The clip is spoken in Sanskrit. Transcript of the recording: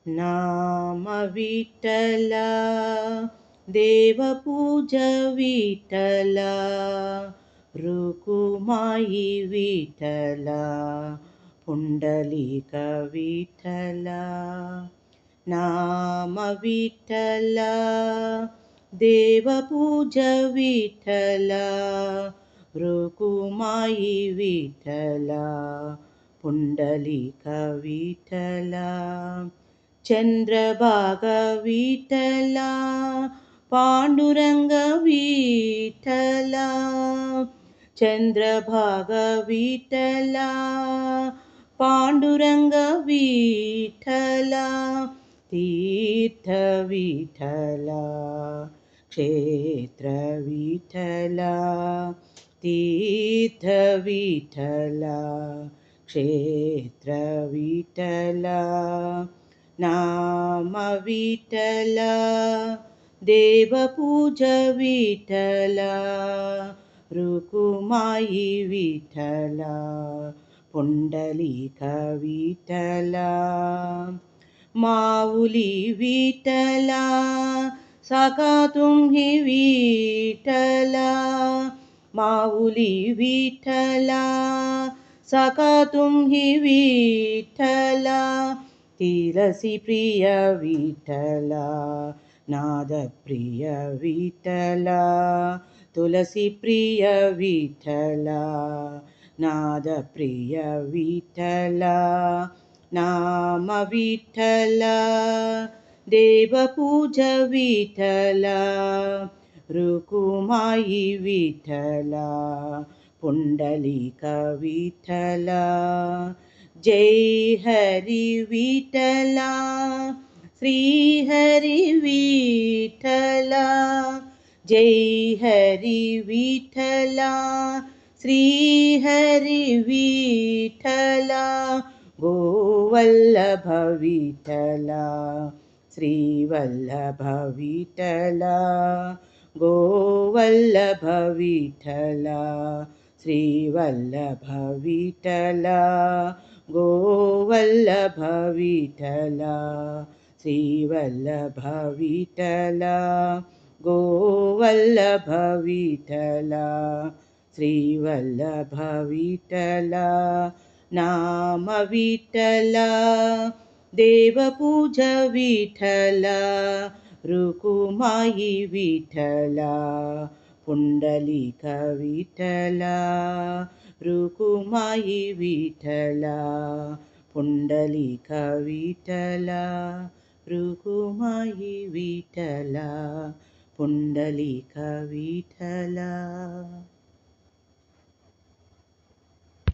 नाम विठ्ठल देवपूज विठ्ठल रुकुमाई विठ्ठल पुंडलिक विठ्ठल नाम विठ्ठल देवपूज विठ्ठल रुकुमाई विठ्ठल पुंडलिक विठ्ठल चंद्रभागा विठ्ठल पांडुरंग विठ्ठल चंद्रभागा विठ्ठल पांडुरंग विठ्ठल तीर्थ विठ्ठल क्षेत्र विठ्ठल तीर्थ विठ्ठल क्षेत्र विठ्ठल नाम विठ्ठल देवपूज विठ्ठल रुकुमाई विठ्ठल पुंडलिक विठ्ठल माऊली विठ्ठल साका तुम्ही विठ्ठल माऊली विठ्ठल साका तुम्ही विठ्ठल तिलसी प्रिय विठ्ठल नादप्रिय विठ्ठल तुलसी प्रिय विठ्ठल नादप्रिय विठ्ठल नाम विठ्ठल देवपूज विठ्ठल रुकुमाई विठ्ठल पुंडलिक विठ्ठल जय हरि विठ्ठल श्री हरि विठ्ठल जय हरि विठ्ठल श्री हरि विठ्ठल गोवल्लभ विठ्ठल श्रीवल्लभ विठ्ठल गोवल्लभ विठ्ठल श्रीवल्लभ विठ्ठल गोवल्लभ विठ्ठल श्रीवल्लभ विठ्ठल गोवल्लभ विठ्ठल श्रीवल्लभ विठ्ठल नाम विठ्ठल देवपूज विठ्ठल रुकुमाई विठ्ठल पुंडलिक विठ्ठल रुकुमाई विठ्ठल पुंडलिक विठ्ठल रुकुमाई विठ्ठल पुंडलिक विठ्ठल।